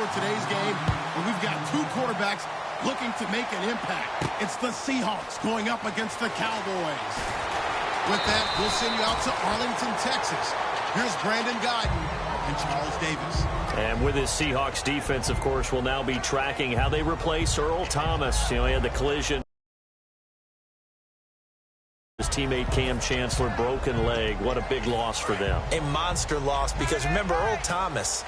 for today's game, and we've got two quarterbacks looking to make an impact. It's the Seahawks going up against the Cowboys. With that, we'll send you out to Arlington, Texas. Here's Brandon Guyton and Charles Davis. And with his Seahawks defense, of course, we'll now be tracking how they replace Earl Thomas. You know, he had the collision. His teammate Cam Chancellor, broken leg. What a big loss for them. A monster loss, because remember, Earl Thomas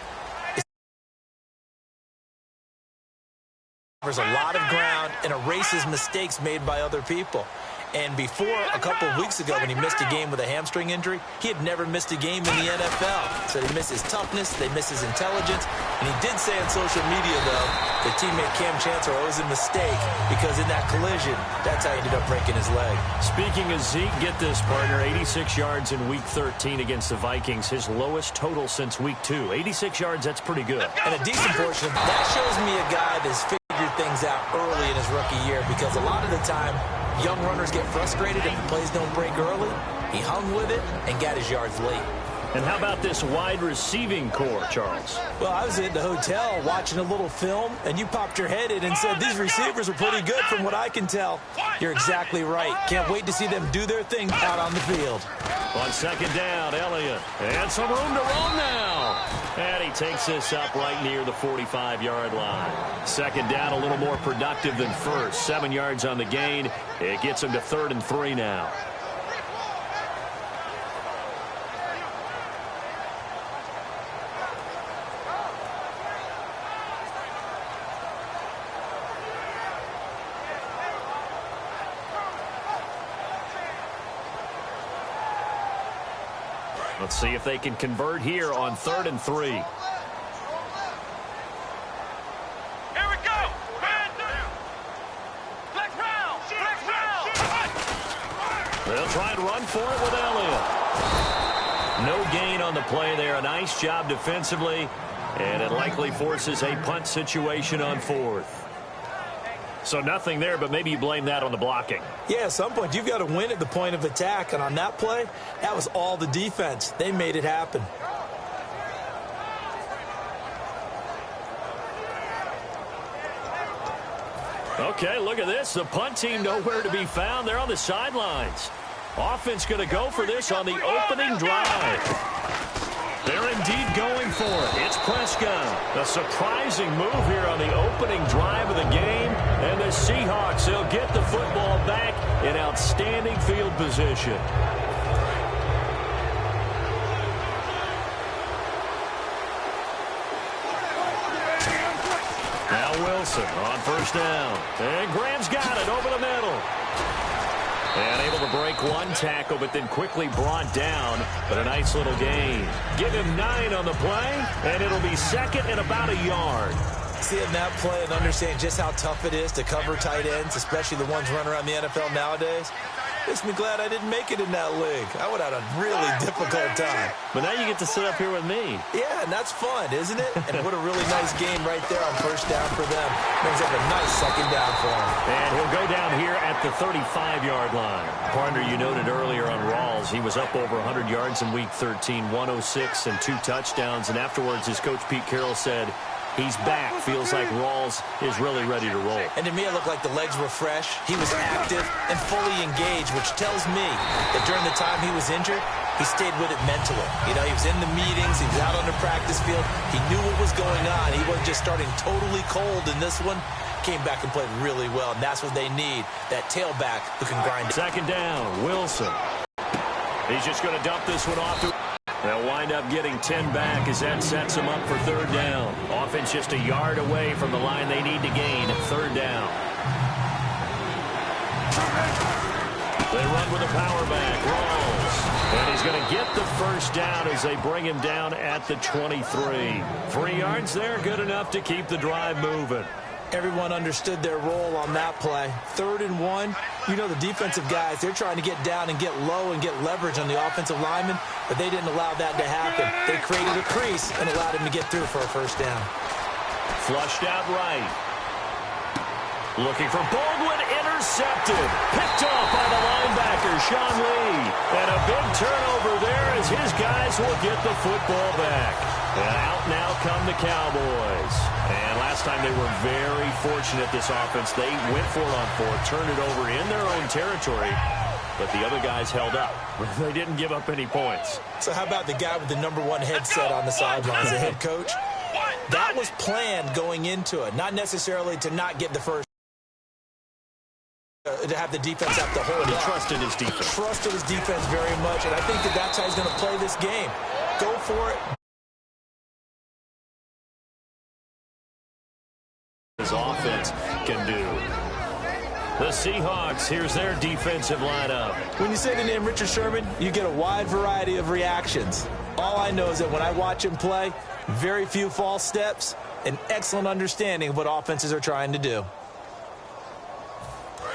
covers a lot of ground and erases mistakes made by other people. And before, a couple of weeks ago, when he missed a game with a hamstring injury, he had never missed a game in the NFL. So they miss his toughness, they miss his intelligence. And he did say on social media, though, that teammate Cam Chancellor owes a mistake because in that collision, that's how he ended up breaking his leg. Speaking of Zeke, get this, partner, 86 yards in Week 13 against the Vikings, his lowest total since Week 2. 86 yards, that's pretty good. And a decent portion of that shows me a guy that's figured things out early in his rookie year, because a lot of the time, young runners get frustrated if the plays don't break early. He hung with it and got his yards late. And how about this wide receiving core, Charles? Well, I was at the hotel watching a little film, and you popped your head in and said, these receivers are pretty good from what I can tell. You're exactly right. Can't wait to see them do their thing out on the field. On second down, Elliott. And some room to run now. And he takes this up right near the 45-yard line. Second down, a little more productive than first. 7 yards on the gain. It gets him to 3rd and 3 now. Let's see if they can convert here on 3rd and 3. Here we go. Flex round. They'll try and run for it with Elliott. No gain on the play there. A nice job defensively, and it likely forces a punt situation on 4th. So nothing there, but maybe you blame that on the blocking. Yeah, at some point, you've got to win at the point of attack. And on that play, that was all the defense. They made it happen. Okay, look at this. The punt team nowhere to be found. They're on the sidelines. Offense going to go for this on the opening drive. They're indeed going for it. It's Prescott. A surprising move here on the opening drive of the game. And the Seahawks, they'll get the football back in outstanding field position. Now Wilson on 1st down. And Graham's got it over the middle. And able to break one tackle, but then quickly brought down. But a nice little gain. Give him 9 on the play, and it'll be 2nd and about a yard. Seeing that play and understanding just how tough it is to cover tight ends, especially the ones running around the NFL nowadays, makes me glad I didn't make it in that league. I would have had a really difficult time. But now you get to sit up here with me. Yeah, and that's fun, isn't it? And what a really nice game right there on 1st down for them. Brings up a nice 2nd down for him. And he'll go down here at the 35-yard line. Partner, you noted earlier on Rawls, he was up over 100 yards in Week 13, 106 and 2 touchdowns. And afterwards, his coach Pete Carroll said, he's back. Feels like Rawls is really ready to roll. And to me, it looked like the legs were fresh. He was active and fully engaged, which tells me that during the time he was injured, he stayed with it mentally. You know, he was in the meetings. He was out on the practice field. He knew what was going on. He wasn't just starting totally cold in this one. Came back and played really well, and that's what they need, that tailback who can grind. Second down, Wilson. He's just going to dump this one off to... They'll wind up getting 10 back as that sets them up for 3rd down. Offense just a yard away from the line they need to gain. 3rd down. They run with a power back. Rawls. And he's going to get the 1st down as they bring him down at the 23. 3 yards there, good enough to keep the drive moving. Everyone understood their role on that play. 3rd and 1. You know the defensive guys, they're trying to get down and get low and get leverage on the offensive linemen, but they didn't allow that to happen. They created a crease and allowed him to get through for a 1st down. Flushed out right. Looking for Baldwin, intercepted. Picked off by the linebacker, Sean Lee. And a big turnover there as his guys will get the football back. And out now come the Cowboys. last time they were very fortunate, this offense. They went for it on fourth, turned it over in their own territory, but the other guys held up. They didn't give up any points. So how about the guy with the #1 headset on the sidelines, the head coach? That was planned going into it, not necessarily to not get the first. To have the defense have to hold. He trusted his defense. Trusted his defense very much, and I think that's how he's going to play this game. Go for it. His offense can do. The Seahawks, here's their defensive lineup. When you say the name Richard Sherman, you get a wide variety of reactions. All I know is that when I watch him play, very few false steps, an excellent understanding of what offenses are trying to do.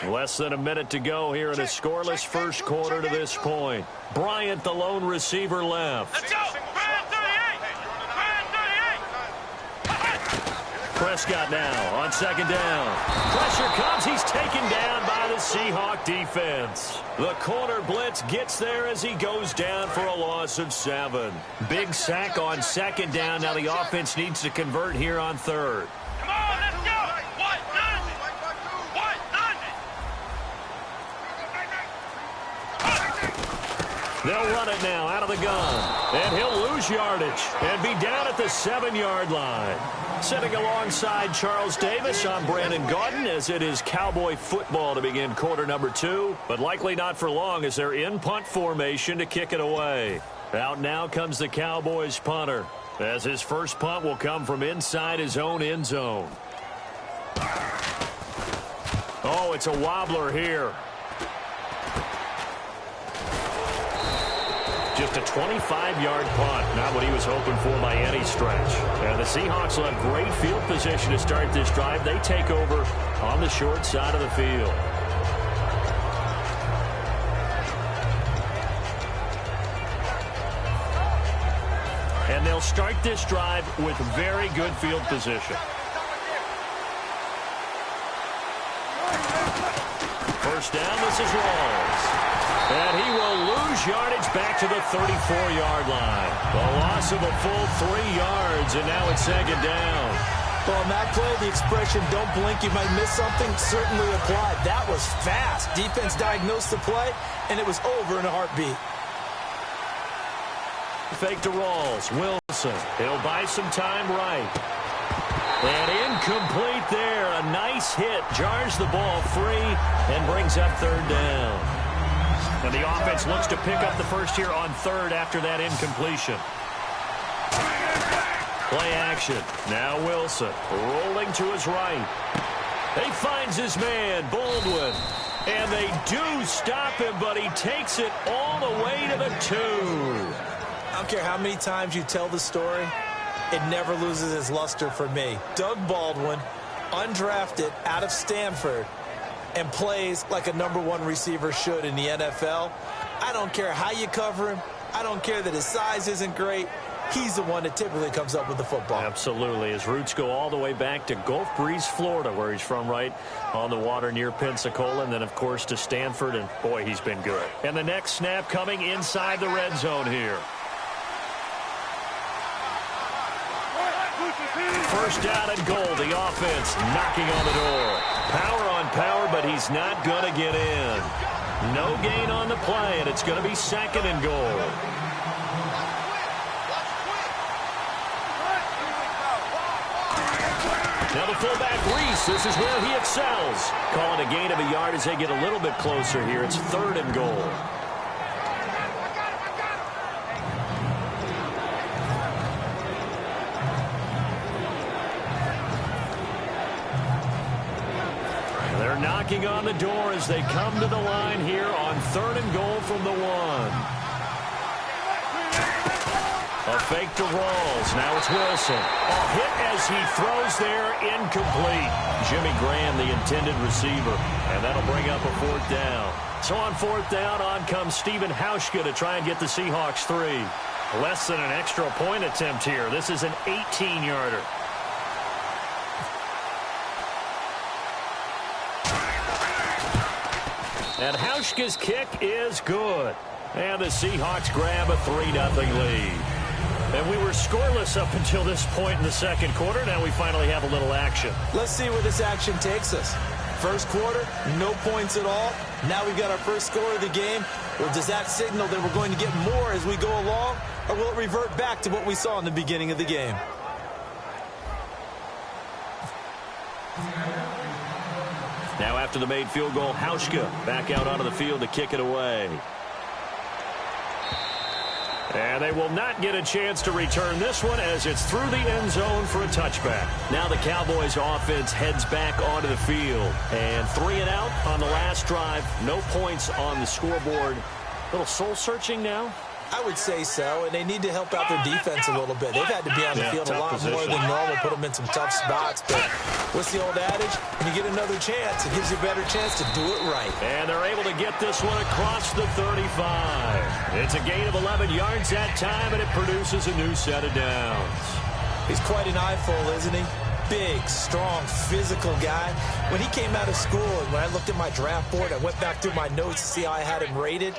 Less than a minute to go here in a scoreless first quarter to this point. Bryant, the lone receiver, left. Let's go! Prescott now on second down. Pressure comes. He's taken down by the Seahawk defense. The corner blitz gets there as he goes down for a loss of 7. Big sack on second down. Now the offense needs to convert here on third. Come on, let's go! What does it? What does it? They'll run it now out of the gun. And he'll lose yardage and be down at the 7-yard line. Sitting alongside Charles Davis, I'm Brandon Gaudin, as it is Cowboy football to begin quarter number 2, but likely not for long as they're in punt formation to kick it away. Out now comes the Cowboys punter, as his first punt will come from inside his own end zone. Oh, it's a wobbler here. Just a 25-yard punt, not what he was hoping for by any stretch. And the Seahawks will have great field position to start this drive. They take over on the short side of the field. And they'll start this drive with very good field position. First down, this is Rawls. And he will lose yardage back to the 34-yard line. The loss of a full 3 yards, and now it's second down. Well, on that play, the expression, don't blink, you might miss something, certainly applied. That was fast. Defense diagnosed the play, and it was over in a heartbeat. Fake to Rawls. Wilson. He'll buy some time right. And incomplete there. A nice hit. Jars the ball free and brings up third down. And the offense looks to pick up the first here on third after that incompletion. Play action. Now Wilson rolling to his right. He finds his man, Baldwin. And they do stop him, but he takes it all the way to the 2. I don't care how many times you tell the story, it never loses its luster for me. Doug Baldwin, undrafted out of Stanford, and plays like a #1 receiver should in the NFL. I don't care how you cover him. I don't care that his size isn't great. He's the one that typically comes up with the football. Absolutely. His roots go all the way back to Gulf Breeze, Florida, where he's from, right on the water near Pensacola, and then, of course, to Stanford, and, boy, he's been good. And the next snap coming inside the red zone here. First down and goal. The offense knocking on the door. Power on power, but he's not going to get in. No gain on the play, and it's going to be second and goal. Now the fullback, Reese, this is where he excels. Calling a gain of a yard as they get a little bit closer here. It's third and goal. They're knocking on the door as they come to the line here on third and goal from the 1. A fake to Rawls. Now it's Wilson. A hit as he throws there, incomplete. Jimmy Graham, the intended receiver. And that'll bring up a fourth down. So on fourth down, on comes Stephen Hauschka to try and get the Seahawks 3. Less than an extra point attempt here. This is an 18-yarder. And Hauschka's kick is good. And the Seahawks grab a 3-0 lead. And we were scoreless up until this point in the second quarter. Now we finally have a little action. Let's see where this action takes us. First quarter, no points at all. Now we've got our first score of the game. Well, does that signal that we're going to get more as we go along? Or will it revert back to what we saw in the beginning of the game? Now after the made field goal, Hauschka back out onto the field to kick it away. And they will not get a chance to return this one as it's through the end zone for a touchback. Now the Cowboys offense heads back onto the field. And 3 and out on the last drive. No points on the scoreboard. A little soul-searching now. I would say so, and they need to help out their defense a little bit. They've had to be on the field a lot more than normal, put them in some tough spots. But what's the old adage? When you get another chance, it gives you a better chance to do it right. And they're able to get this one across the 35. It's a gain of 11 yards that time, and it produces a new set of downs. He's quite an eyeful, isn't he? Big, strong, physical guy. When he came out of school, and when I looked at my draft board, I went back through my notes to see how I had him rated.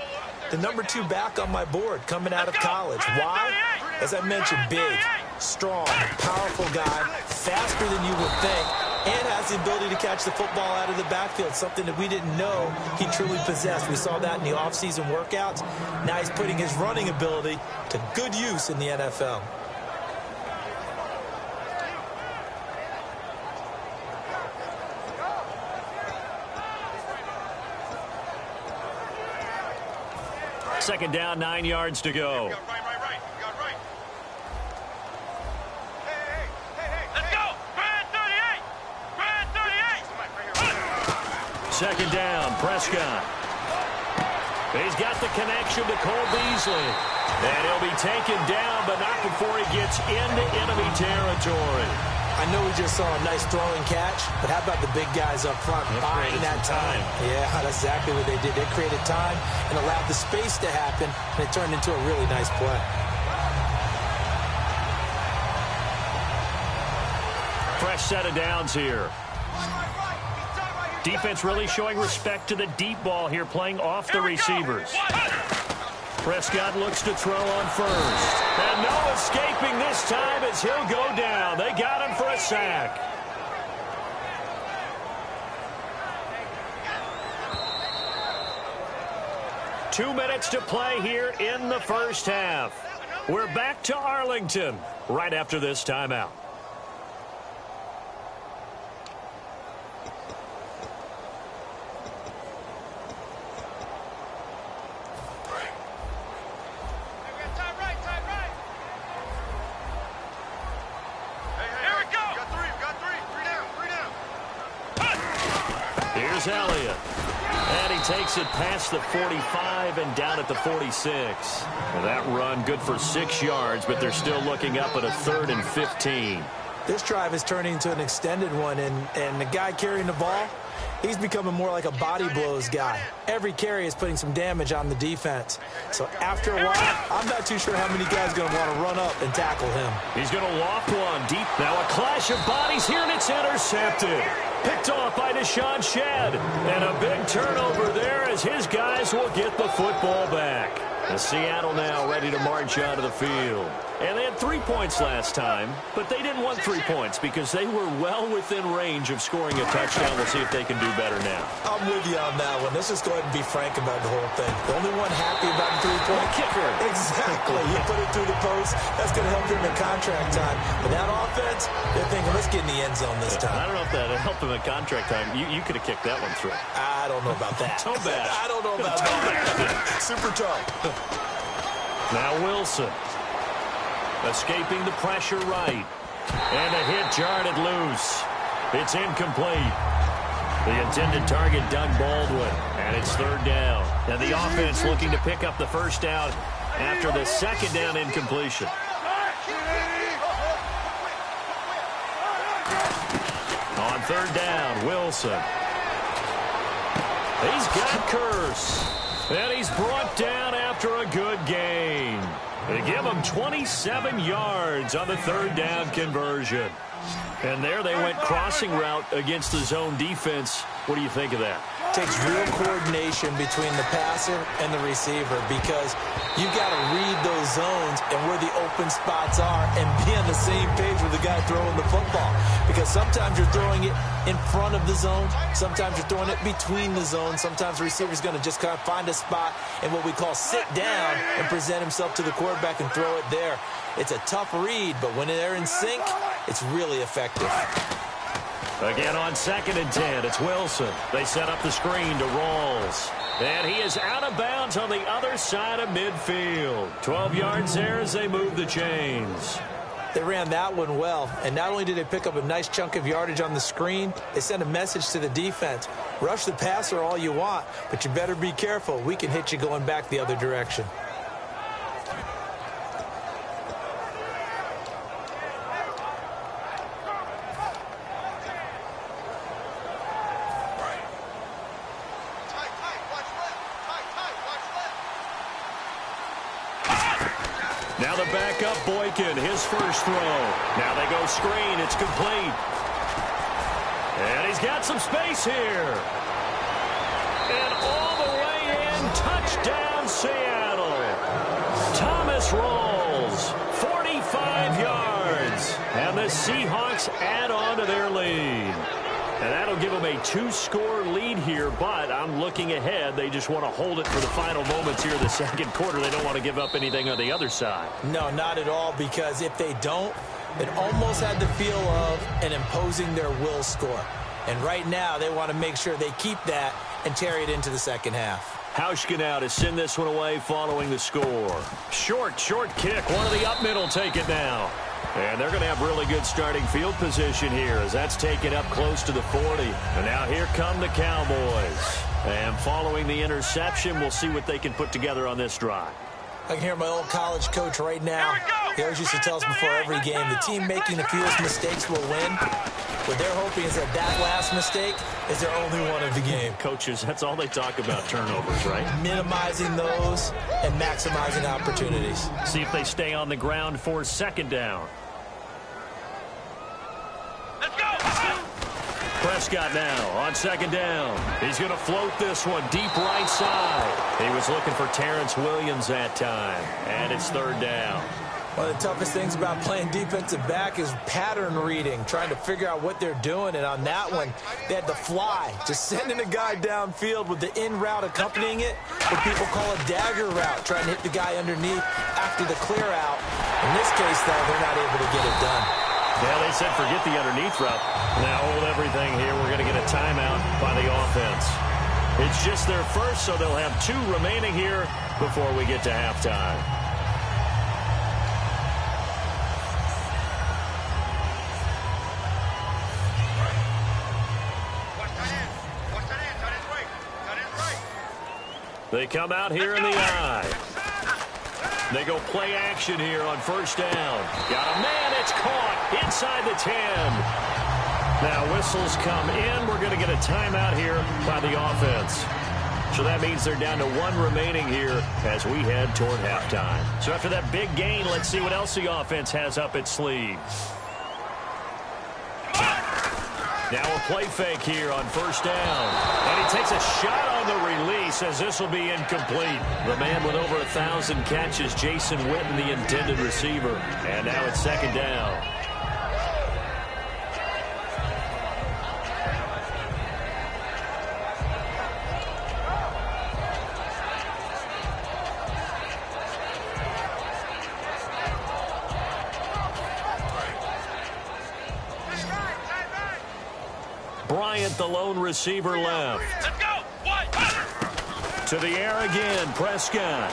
The number 2 back on my board coming out of college. Why? As I mentioned, big, strong, powerful guy, faster than you would think, and has the ability to catch the football out of the backfield, something that we didn't know he truly possessed. We saw that in the offseason workouts. Now he's putting his running ability to good use in the NFL. Second down, 9 yards to go. Right. Hey. Let's go. Brad 38. Second down, Prescott. He's got the connection to Cole Beasley. And he'll be taken down, but not before he gets into enemy territory. I know we just saw a nice throwing catch, but how about the big guys up front buying that time? Yeah, that's exactly what they did. They created time and allowed the space to happen, and it turned into a really nice play. Fresh set of downs here. Defense really showing respect to the deep ball here, playing off the receivers. Prescott looks to throw on first. And no escaping this time as he'll go down. They got him for a sack. Two minutes to play here in the first half. We're back to Arlington right after this timeout. Elliott. And he takes it past the 45 and down at the 46. Well, that run good for 6 yards, but they're still looking up at a 3rd and 15. This drive is turning into an extended one, and the guy carrying the ball, he's becoming more like a body blows guy. Every carry is putting some damage on the defense. So after a while, I'm not too sure how many guys are going to want to run up and tackle him. He's going to loft one deep. Now a clash of bodies here, and it's intercepted. Picked off by Deshaun Shedd. And a big turnover there as his guys will get the football back. And Seattle now ready to march out of the field. And they had 3 points last time, but they didn't want 3 points because they were well within range of scoring a touchdown. We'll see if they can do better now. I'm with you on that one. Let's just go ahead and be frank about the whole thing. The only one happy about the 3-point kicker. Exactly. You put it through the post. That's going to help him in contract time. But that offense, they're thinking, let's get in the end zone this time. I don't know if that helped him in contract time. You could have kicked that one through. I don't know about that. Toe bash. I don't know about that. Super toe. Now Wilson. Escaping the pressure right. And a hit jarred loose. It's incomplete. The intended target, Doug Baldwin. And it's 3rd down. And the offense looking to pick up the first down after the 2nd down incompletion. On 3rd down, Wilson. He's got Curse. And he's brought down after a good gain. They give him 27 yards on the 3rd down conversion. And there they went crossing route against the zone defense. What do you think of that? takes real coordination between the passer and the receiver because you've got to read those zones and where the open spots are and be on the same page with the guy throwing the football. Because sometimes you're throwing it in front of the zone. Sometimes you're throwing it between the zones. Sometimes the receiver's going to just kind of find a spot and what we call sit down and present himself to the quarterback and throw it there. It's a tough read, but when they're in sync, it's really effective. Again on 2nd and 10, it's Wilson. They set up the screen to Rawls. And he is out of bounds on the other side of midfield. 12 yards there as they move the chains. They ran that one well, and not only did they pick up a nice chunk of yardage on the screen, they sent a message to the defense. Rush the passer all you want, but you better be careful. We can hit you going back the other direction. Now the backup Boykin, his first throw. Now they go screen. It's complete. And he's got some space here. And all the way in, touchdown Seattle. Thomas Rawls, 45 yards. And the Seahawks add on to their lead. And that'll give them a 2-score lead here, but I'm looking ahead. They just want to hold it for the final moments here in the second quarter. They don't want to give up anything on the other side. No, not at all, because if they don't, it almost had the feel of an imposing their will score. And right now, they want to make sure they keep that and carry it into the second half. Hauschka now to send this one away following the score. Short kick. One of the up middle take it now. And they're going to have really good starting field position here as that's taken up close to the 40. And now here come the Cowboys. And following the interception, we'll see what they can put together on this drive. I can hear my old college coach right now. He always used to tell us before every game, the team making the fewest mistakes will win. What they're hoping is that last mistake is their only one of the game. Coaches, that's all they talk about, turnovers, right? Minimizing those and maximizing opportunities. See if they stay on the ground for 2nd down. Let's go! Prescott now on 2nd down. He's going to float this one deep right side. He was looking for Terrence Williams that time, and it's 3rd down. One of the toughest things about playing defensive back is pattern reading, trying to figure out what they're doing. And on that one, they had to fly, just sending a guy downfield with the in route accompanying it, what people call a dagger route, trying to hit the guy underneath after the clear out. In this case, though, they're not able to get it done. Yeah, they said forget the underneath route. Now hold everything here. We're going to get a timeout by the offense. It's just their first, so they'll have 2 remaining here before we get to halftime. They come out here in the eye. They go play action here on 1st down. Got a man, it's caught inside the 10. Now whistles come in. We're going to get a timeout here by the offense. So that means they're down to 1 remaining here as we head toward halftime. So after that big gain, let's see what else the offense has up its sleeve. Now a play fake here on 1st down. And he takes a shot on the release as this will be incomplete. The man with over 1,000 catches, Jason Witten, the intended receiver. And now it's 2nd down. Bryant, the lone receiver, left. Let's go! To the air again, Prescott.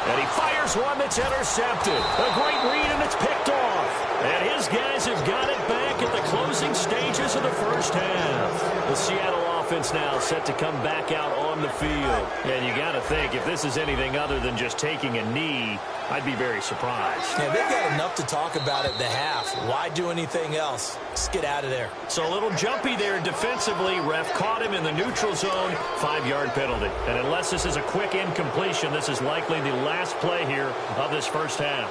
And he fires one that's intercepted. A great read, and it's picked off. And his guys have got it back at the closing stages of the 1st half. The Seattle offense now set to come back out on the field. And you got to think, if this is anything other than just taking a knee, I'd be very surprised. Yeah, they've got enough to talk about at the half. Why do anything else? Just get out of there. So a little jumpy there defensively. Ref caught him in the neutral zone. 5-yard penalty. And unless this is a quick incompletion, this is likely the last play here of this 1st half.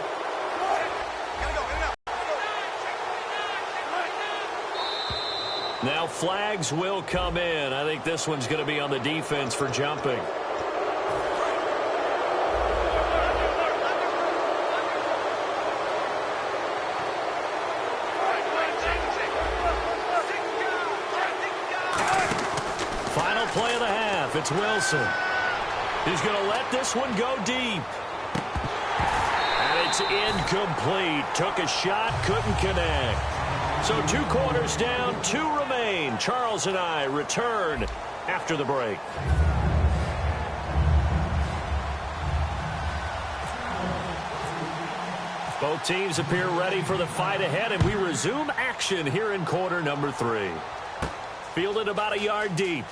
Now flags will come in. I think this one's going to be on the defense for jumping. Final play of the half. It's Wilson. He's going to let this one go deep. And it's incomplete. Took a shot, couldn't connect. So 2 quarters down, 2 remain. Charles and I return after the break. Both teams appear ready for the fight ahead, and we resume action here in quarter number 3. Fielded about a yard deep.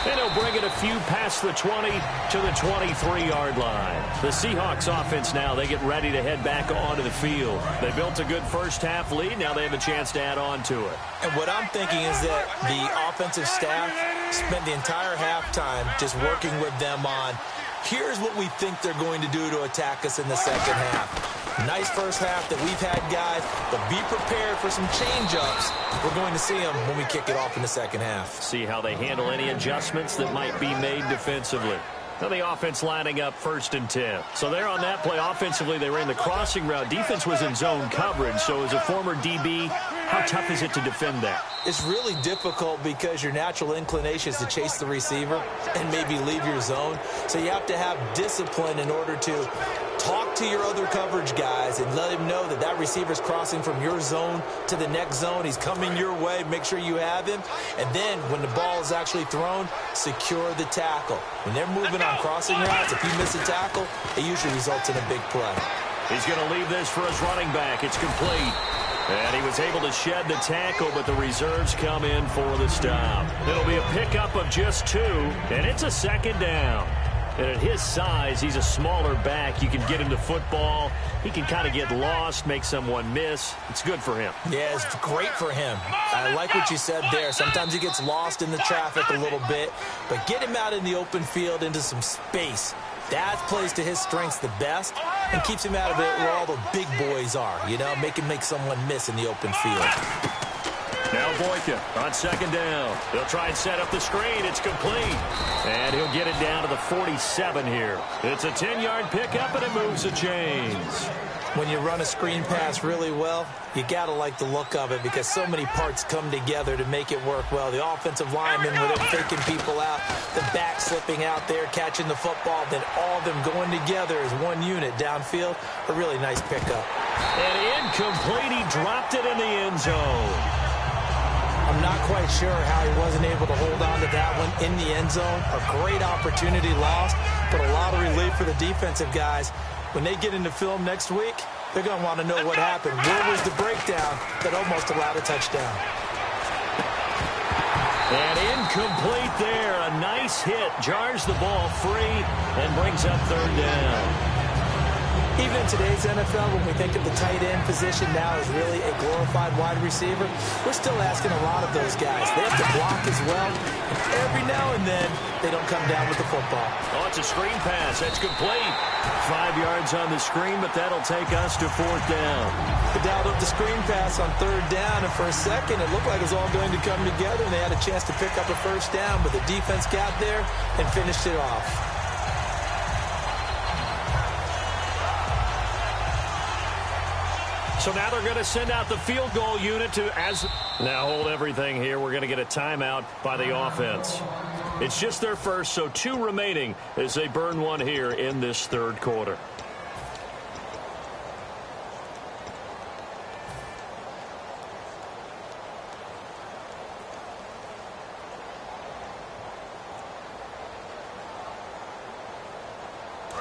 And he'll bring it a few past the 20 to the 23-yard line. The Seahawks offense now, they get ready to head back onto the field. They built a good first-half lead. Now they have a chance to add on to it. And what I'm thinking is that the offensive staff spent the entire halftime just working with them on, here's what we think they're going to do to attack us in the second half. Nice first half that we've had, guys, but be prepared for some change-ups. We're going to see them when we kick it off in the second half. See how they handle any adjustments that might be made defensively. Now the offense lining up 1st and 10. So there on that play, offensively, they ran the crossing route. Defense was in zone coverage. So as a former DB, how tough is it to defend that? It's really difficult because your natural inclination is to chase the receiver and maybe leave your zone. So you have to have discipline in order to talk to your other coverage guys and let him know that that receiver's crossing from your zone to the next zone. He's coming your way. Make sure you have him. And then when the ball is actually thrown, secure the tackle. When they're moving on crossing routes, if you miss a tackle, it usually results in a big play. He's going to leave this for his running back. It's complete. And he was able to shed the tackle, but the reserves come in for the stop. It'll be a pickup of just 2, and it's a 2nd down. And at his size, he's a smaller back. You can get him to football. He can kind of get lost, make someone miss. It's good for him. Yeah, it's great for him. I like what you said there. Sometimes he gets lost in the traffic a little bit, but get him out in the open field into some space. That plays to his strengths the best and keeps him out of it where all the big boys are, you know, make someone miss in the open field. Now Boyka on 2nd down. They'll try and set up the screen. It's complete. And he'll get it down to the 47 here. It's a 10-yard pickup, and it moves the chains. When you run a screen pass really well, you got to like the look of it because so many parts come together to make it work well. The offensive linemen with them faking people out, the back slipping out there, catching the football, then all of them going together as one unit downfield. A really nice pickup. And incomplete. He dropped it in the end zone. I'm not quite sure how he wasn't able to hold on to that one in the end zone. A great opportunity lost, but a lot of relief for the defensive guys. When they get into film next week, they're going to want to know what happened. Where was the breakdown that almost allowed a touchdown? And incomplete there. A nice hit. Jars the ball free and brings up 3rd down. Even in today's NFL, when we think of the tight end position now as really a glorified wide receiver, we're still asking a lot of those guys. They have to block as well. And every now and then, they don't come down with the football. Oh, it's a screen pass. That's complete. 5 yards on the screen, but that'll take us to 4th down. They dialed up the screen pass on 3rd down, and for a second, it looked like it was all going to come together, and they had a chance to pick up a 1st down, but the defense got there and finished it off. So now they're going to send out the field goal unit to now hold everything here. We're going to get a timeout by the offense. It's just their first, so 2 remaining as they burn one here in this 3rd quarter.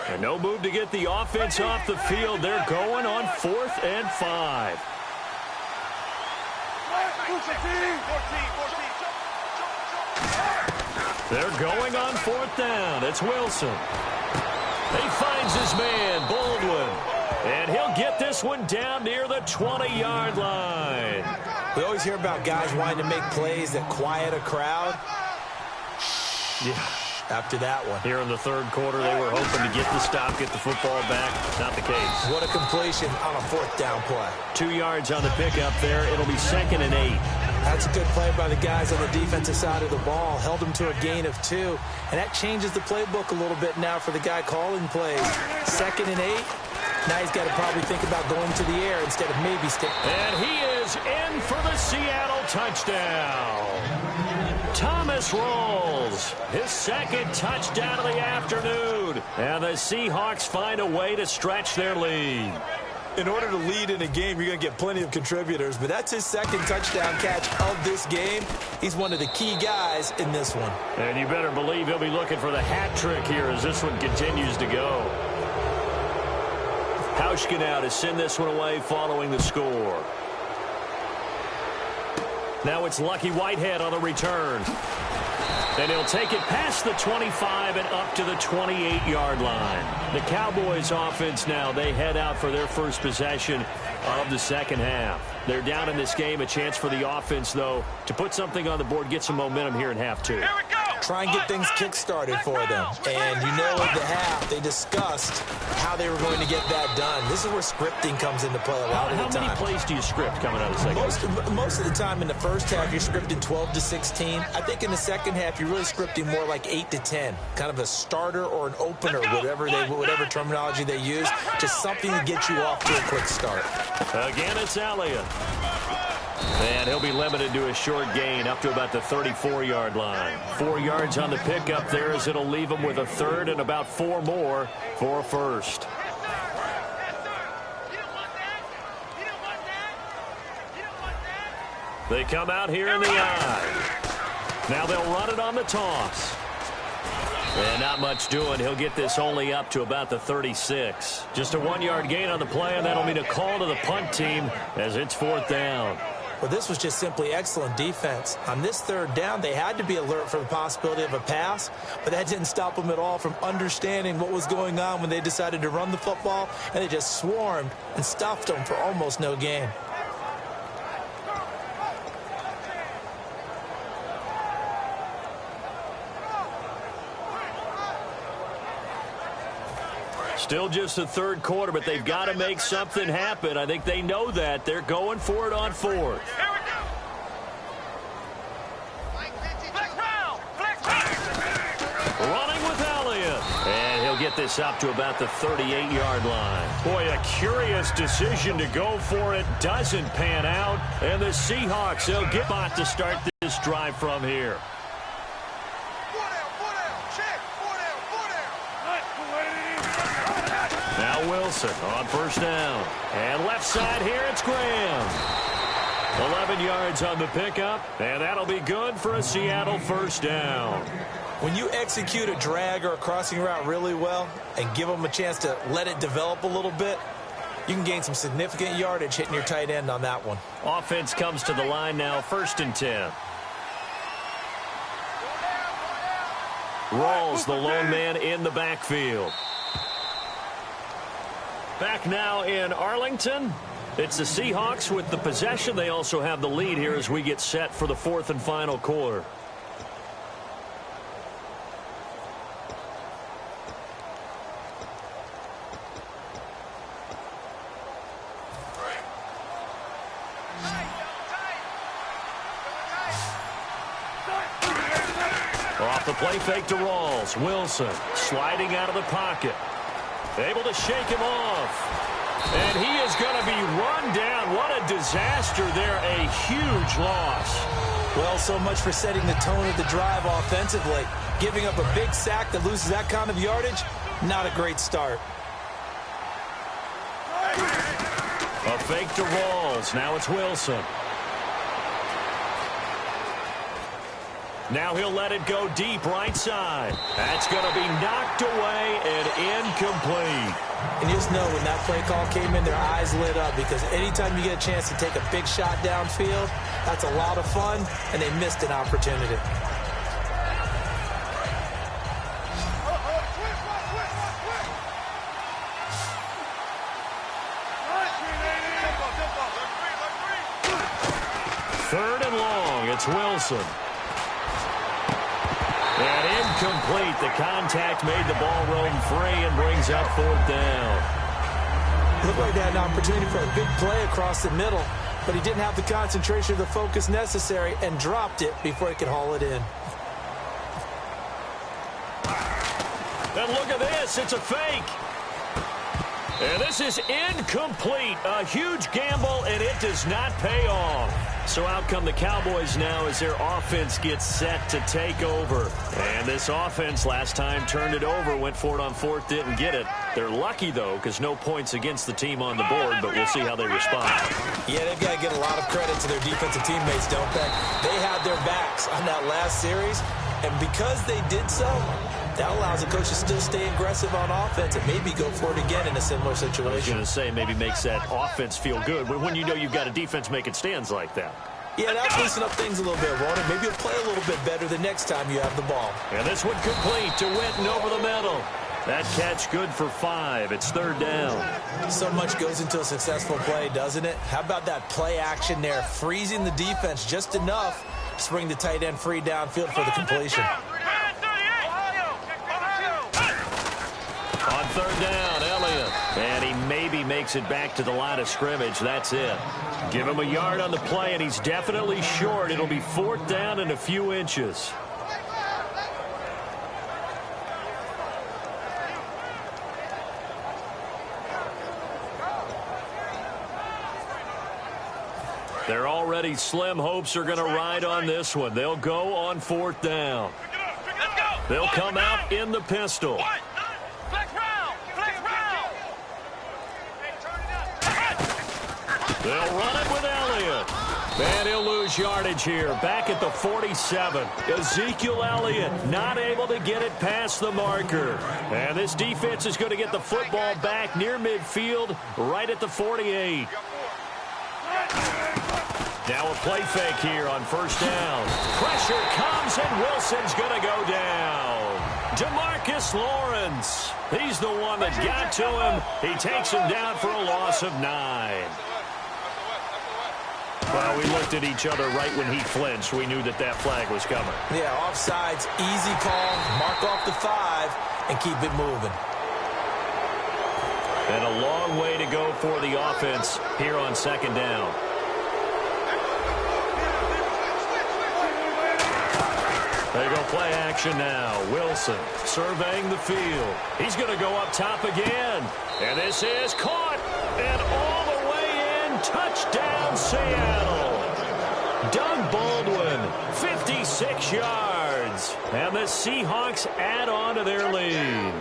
And no move to get the offense off the field. They're going on 4th and 5. They're going on 4th down. It's Wilson. He finds his man, Baldwin. And he'll get this one down near the 20-yard line. We always hear about guys wanting to make plays that quiet a crowd. Yeah. After that one. Here in the 3rd quarter, they were hoping to get the stop, get the football back. Not the case. What a completion on a 4th down play. 2 yards on the pickup there. It'll be 2nd and 8. That's a good play by the guys on the defensive side of the ball. Held them to a gain of 2. And that changes the playbook a little bit now for the guy calling plays. 2nd and 8. Now he's got to probably think about going to the air instead of maybe sticking. And he is in for the Seattle touchdown. Thomas Rawls, his 2nd touchdown of the afternoon. And the Seahawks find a way to stretch their lead. In order to lead in a game, you're going to get plenty of contributors, but that's his 2nd touchdown catch of this game. He's one of the key guys in this one. And you better believe he'll be looking for the hat trick here as this one continues to go. Hauschka now to send this one away following the score. Now it's Lucky Whitehead on the return. And he'll take it past the 25 and up to the 28-yard line. The Cowboys offense now, they head out for their first possession of the second half. They're down in this game. A chance for the offense, though, to put something on the board, get some momentum here in half 2. Try and get things kick-started for them. And you know at the half, they discussed how they were going to get that done. This is where scripting comes into play a lot of the time. How many plays do you script coming out of the second half? Most of the time in the first half, you're scripting 12 to 16. I think in the second half, you're really scripting more like 8 to 10. Kind of a starter or an opener, whatever terminology they use. Just something to get you off to a quick start. Again, it's Elliott. And he'll be limited to a short gain up to about the 34-yard line. 4 yards on the pickup there as it'll leave him with a 3rd and about 4 more for a first. They come out here in the eye. Now they'll run it on the toss. And not much doing. He'll get this only up to about the 36. Just a 1-yard gain on the play, and that'll mean a call to the punt team as it's 4th down. Well, this was just simply excellent defense. On this 3rd down, they had to be alert for the possibility of a pass, but that didn't stop them at all from understanding what was going on when they decided to run the football, and they just swarmed and stuffed them for almost no gain. Still just the 3rd quarter, but they've got to make something happen. I think they know that. They're going for it on 4th. Running with Elliott. And he'll get this up to about the 38-yard line. Boy, a curious decision to go for it. Doesn't pan out. And the Seahawks, they'll get spot to start this drive from here. Now Wilson on 1st down. And left side here, it's Graham. 11 yards on the pickup, and that'll be good for a Seattle 1st down. When you execute a drag or a crossing route really well and give them a chance to let it develop a little bit, you can gain some significant yardage hitting your tight end on that one. Offense comes to the line now, 1st and 10. Rawls, the lone man in the backfield. Back now in Arlington. It's the Seahawks with the possession. They also have the lead here as we get set for the 4th and final quarter. Off the play fake to Rawls. Wilson sliding out of the pocket. Able to shake him off. And he is going to be run down. What a disaster there. A huge loss. Well, so much for setting the tone of the drive offensively. Giving up a big sack that loses that kind of yardage, not a great start. A fake to Rawls. Now it's Wilson. Now he'll let it go deep right side. That's going to be knocked away and incomplete. And you just know when that play call came in, their eyes lit up because anytime you get a chance to take a big shot downfield, that's a lot of fun, and they missed an opportunity. Third and long, it's Wilson. And incomplete. The contact made the ball roam free and brings up 4th down. Looked like they had an opportunity for a big play across the middle, but he didn't have the concentration or the focus necessary and dropped it before he could haul it in. And look at this. It's a fake. And this is incomplete. A huge gamble, and it does not pay off. So out come the Cowboys now as their offense gets set to take over. And this offense last time turned it over, went for it on fourth, didn't get it. They're lucky, though, because no points against the team on the board, but we'll see how they respond. Yeah, they've got to give a lot of credit to their defensive teammates, don't they? They had their backs on that last series, and because they did so, that allows the coach to still stay aggressive on offense and maybe go for it again in a similar situation. I was going to say maybe makes that offense feel good when you know you've got a defense making stands like that. Yeah, that'll loosen up things a little bit, won't it? Maybe you'll play a little bit better the next time you have the ball. And this one complete to Witten over the middle. That catch good for 5. It's third down. So much goes into a successful play, doesn't it? How about that play action there, freezing the defense just enough to bring the tight end free downfield for the completion. On third down, Elliott. And he maybe makes it back to the line of scrimmage. That's it. Give him a yard on the play, and he's definitely short. It'll be fourth down and a few inches. They're already slim hopes are going to ride on this one. They'll go on fourth down. They'll come out in the pistol. They'll run it with Elliott. And he'll lose yardage here. Back at the 47. Ezekiel Elliott not able to get it past the marker. And this defense is going to get the football back near midfield, right at the 48. Now a play fake here on first down. Pressure comes, and Wilson's going to go down. DeMarcus Lawrence. He's the one that got to him. He takes him down for a loss of 9. Well, we looked at each other right when he flinched. We knew that that flag was coming. Yeah, offsides, easy call. Mark off the 5 and keep it moving. And a long way to go for the offense here on second down. They go play action now. Wilson surveying the field. He's going to go up top again. And this is caught. And all the way in. Touchdown, Seattle. Doug Baldwin, 56 yards. And the Seahawks add on to their lead.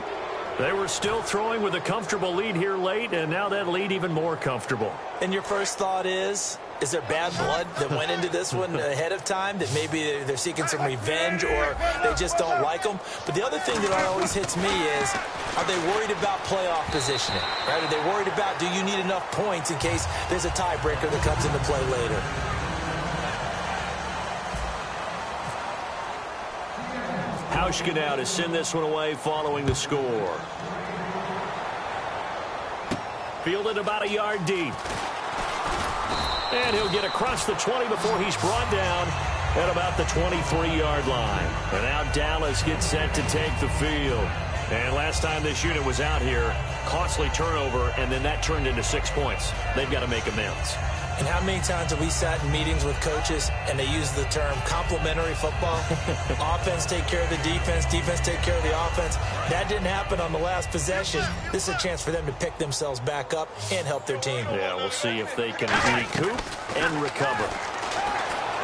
They were still throwing with a comfortable lead here late, and now that lead even more comfortable. And your first thought is there bad blood that went into this one ahead of time, that maybe they're seeking some revenge or they just don't like them? But the other thing that always hits me is, are they worried about playoff positioning? Right? Are they worried about, do you need enough points in case there's a tiebreaker that comes into play later? Hauschka now to send this one away following the score. Fielded about a yard deep. And he'll get across the 20 before he's brought down at about the 23-yard line. And now Dallas gets set to take the field. And last time this unit was out here, costly turnover, and then that turned into 6 points. They've got to make amends. And how many times have we sat in meetings with coaches and they use the term complementary football? Offense take care of the defense, defense take care of the offense. That didn't happen on the last possession. This is a chance for them to pick themselves back up and help their team. Yeah, we'll see if they can recoup and recover.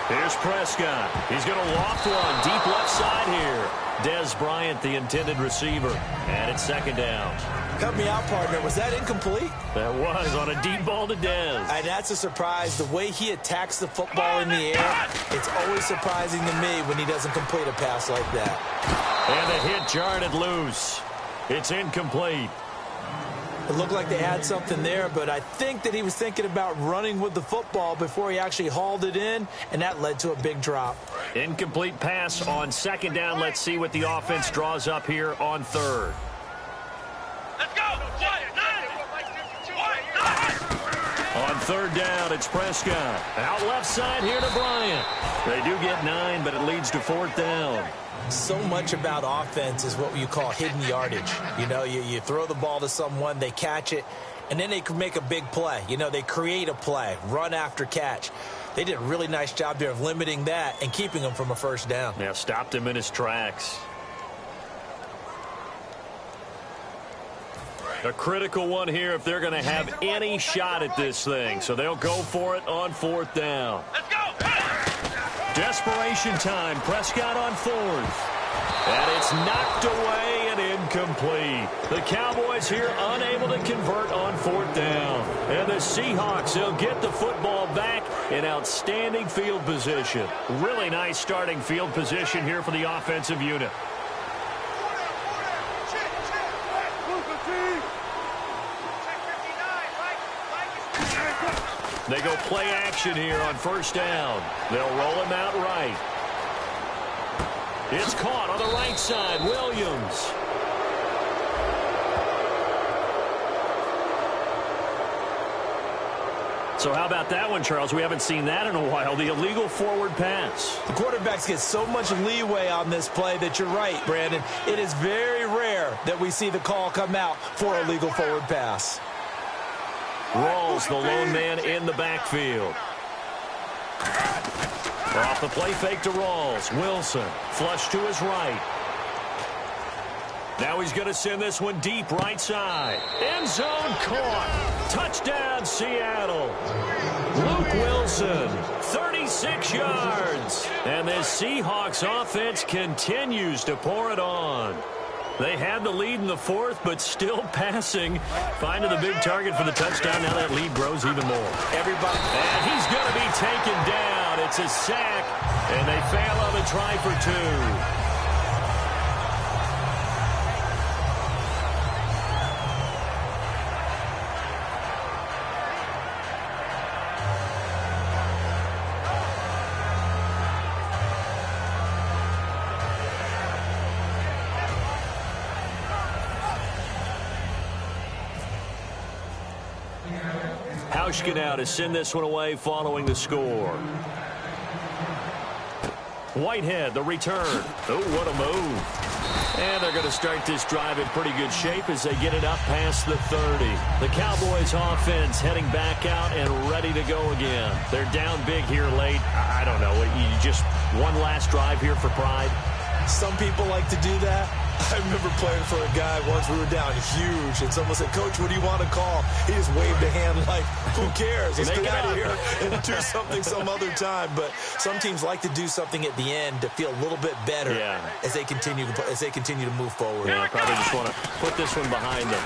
Here's Prescott. He's going to loft one deep left side here. Dez Bryant, the intended receiver. And it's second down. Cut me out, partner. Was that incomplete? That was on a deep ball to Dez. And that's a surprise. The way he attacks the football in the air, it's always surprising to me when he doesn't complete a pass like that. And the hit jarred loose. It's incomplete. It looked like they had something there, but I think that he was thinking about running with the football before he actually hauled it in, and that led to a big drop. Incomplete pass on second down. Let's see what the offense draws up here on third. Let's go! On third down, it's Prescott. Out left side here to Bryant. They do get 9, but it leads to fourth down. So much about offense is what you call hidden yardage. You know, you throw the ball to someone, they catch it, and then they can make a big play. You know, they create a play, run after catch. They did a really nice job there of limiting that and keeping him from a first down. Yeah, stopped him in his tracks. A critical one here if they're going to have any shot at this thing. So they'll go for it on 4th down. Let's go. Desperation time. Prescott on 4th. And it's knocked away and incomplete. The Cowboys here unable to convert on 4th down. And the Seahawks, they'll get the football back in outstanding field position. Really nice starting field position here for the offensive unit. They go play action here on 1st down. They'll roll him out right. It's caught on the right side. Williams. So how about that one, Charles? We haven't seen that in a while. The illegal forward pass. The quarterbacks get so much leeway on this play that you're right, Brandon. It is very rare that we see the call come out for a legal forward pass. Rawls, the lone man in the backfield. Off the play fake to Rawls. Wilson, flush to his right. Now he's going to send this one deep right side. End zone caught. Touchdown, Seattle. Luke Wilson, 36 yards. And this Seahawks offense continues to pour it on. They had the lead in the 4th, but still passing. Finding the big target for the touchdown. Now that lead grows even more. Everybody. And he's going to be taken down. It's a sack, and they fail on the try for 2. Hauschka now to send this one away following the score. Whitehead, the return. Oh, what a move. And they're going to start this drive in pretty good shape as they get it up past the 30. The Cowboys offense heading back out and ready to go again. They're down big here late. I don't know. You just one last drive here for pride? Some people like to do that. I remember playing for a guy once. We were down huge, and someone said, "Coach, what do you want to call?" He just waved a hand like, "Who cares? Let's get out of here and do something some other time." But some teams like to do something at the end to feel a little bit better as they continue to move forward. Yeah, probably just want to put this one behind them.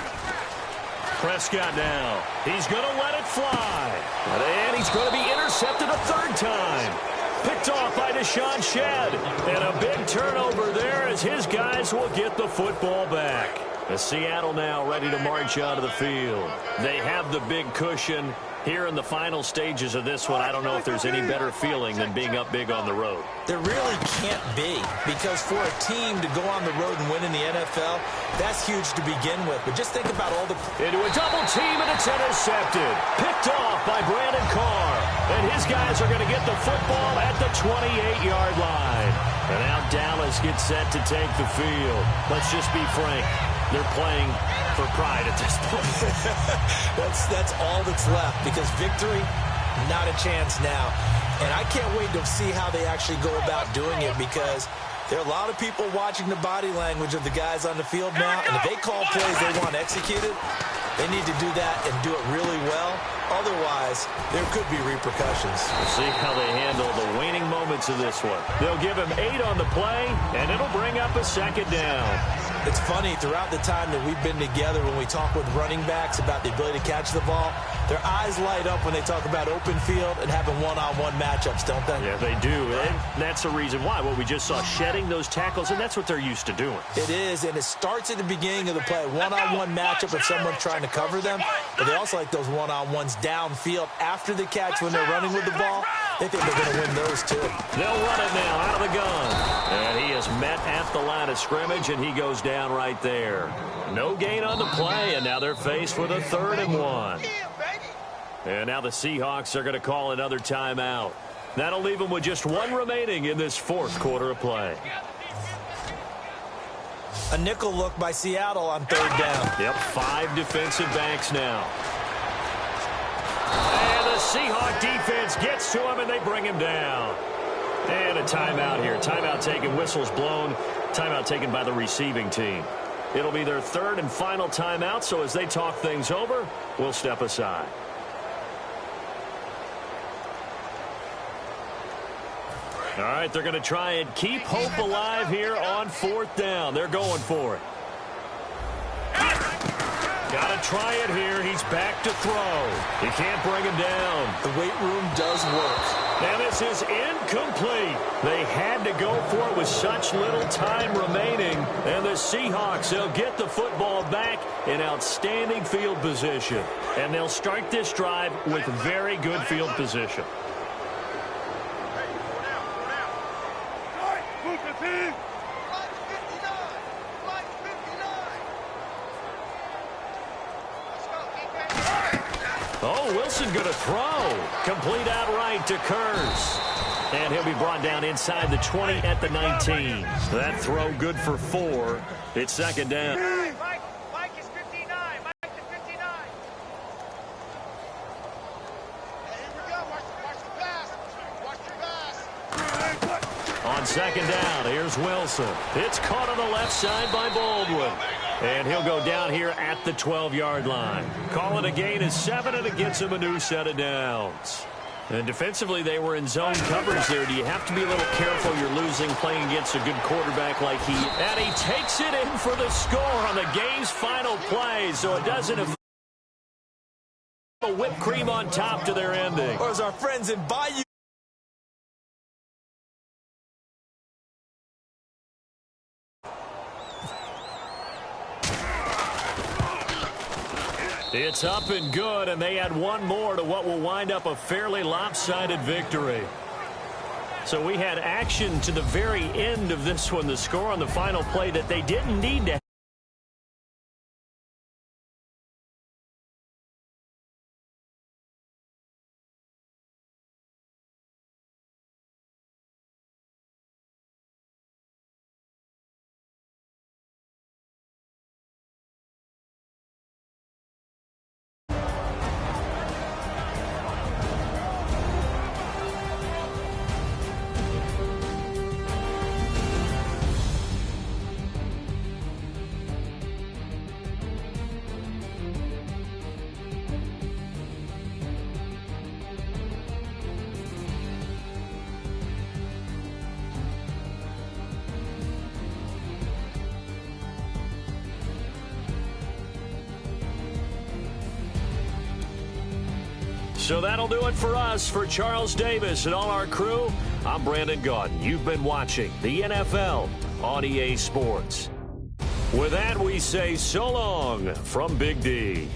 Prescott now. He's going to let it fly. And he's going to be intercepted a 3rd time. Picked off by Deshaun Shedd. And a big turnover there as his guys will get the football back. The Seattle now ready to march out of the field. They have the big cushion. Here in the final stages of this one, I don't know if there's any better feeling than being up big on the road. There really can't be, because for a team to go on the road and win in the NFL, that's huge to begin with. But just think about all the... Into a double team, and it's intercepted. Picked off by Brandon Carr. And his guys are going to get the football at the 28-yard line. And now Dallas gets set to take the field. Let's just be frank. They're playing for pride at this point. That's all that's left, because victory, not a chance now. And I can't wait to see how they actually go about doing it, because there are a lot of people watching the body language of the guys on the field now, and if they call plays they want executed, they need to do that and do it really well. Otherwise, there could be repercussions. We'll see how they handle the waning moments of this one. They'll give him 8 on the play, and it'll bring up a 2nd down. It's funny, throughout the time that we've been together, when we talk with running backs about the ability to catch the ball, their eyes light up when they talk about open field and having one-on-one matchups, don't they? Yeah, they do. And that's the reason why. What we just saw, shedding those tackles, and that's what they're used to doing. It is, and it starts at the beginning of the play. One-on-one matchup if someone's trying to cover them, but they also like those one-on-ones downfield after the catch when they're running with the ball. They think they're going to win those, too. They'll run it now out of the gun. And he is met at the line of scrimmage, and he goes down right there. No gain on the play, and now they're faced with a 3rd and 1. And now the Seahawks are going to call another timeout. That'll leave them with just 1 remaining in this 4th quarter of play. A nickel look by Seattle on third down. Yep, 5 defensive backs now. And the Seahawk defense gets to him, and they bring him down. And a timeout here. Timeout taken, whistles blown. Timeout taken by the receiving team. It'll be their third and final timeout, so as they talk things over, we'll step aside. All right, they're going to try and keep hope alive here on 4th down. They're going for it. Got to try it here. He's back to throw. He can't bring him down. The weight room does work. And this is incomplete. They had to go for it with such little time remaining. And the Seahawks, they'll get the football back in outstanding field position. And they'll start this drive with very good field position. Oh, Wilson going to throw. Complete outright to Kurz. And he'll be brought down inside the 20 at the 19. That throw good for 4. It's 2nd down. Mike is 59. Mike to 59. Here we go. Watch the pass. Watch the pass. On 2nd down, here's Wilson. It's caught on the left side by Baldwin. And he'll go down here at the 12-yard line. Call it a gain of 7, and it gets him a new set of downs. And defensively, they were in zone coverage there. Do you have to be a little careful? You're losing playing against a good quarterback like he. And he takes it in for the score on the game's final play. So it doesn't affect a whipped cream on top to their ending. Or as our friends in Bayou. It's up and good, and they add one more to what will wind up a fairly lopsided victory. So we had action to the very end of this one, the score on the final play that they didn't need to. So that'll do it for us. For Charles Davis and all our crew, I'm Brandon Gaudin. You've been watching the NFL on EA Sports. With that, we say so long from Big D.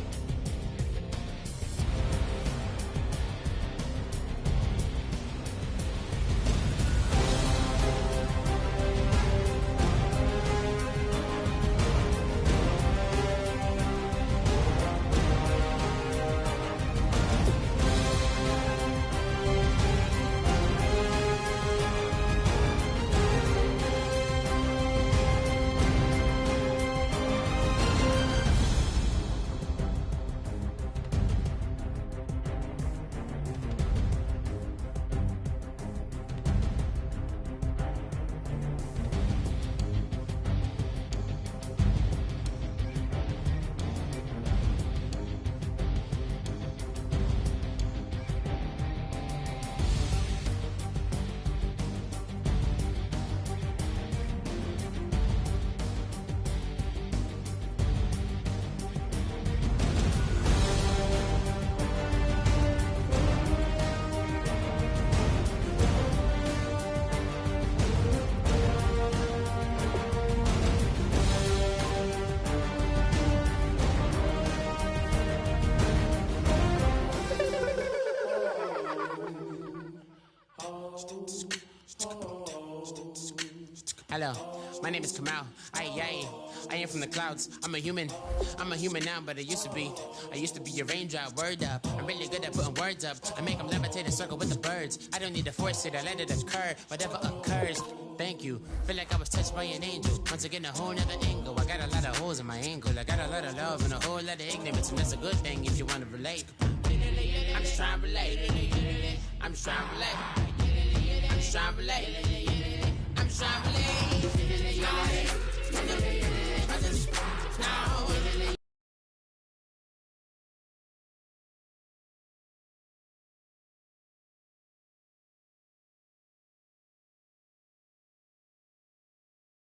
Hello, my name is Kamal. I am from the clouds. I'm a human now, but I used to be a raindrop. Word up, I'm really good at putting words up. I make them levitate and circle with the birds. I don't need to force it, I let it occur. Whatever occurs, thank you. Feel like I was touched by an angel. Once again, a whole nother angle. I got a lot of holes in my ankle. I got a lot of love and a whole lot of ignorance, and that's a good thing if you want to relate. I'm just trying to relate. I'm just trying to relate. I'm just trying to relate. I'm just trying to relate.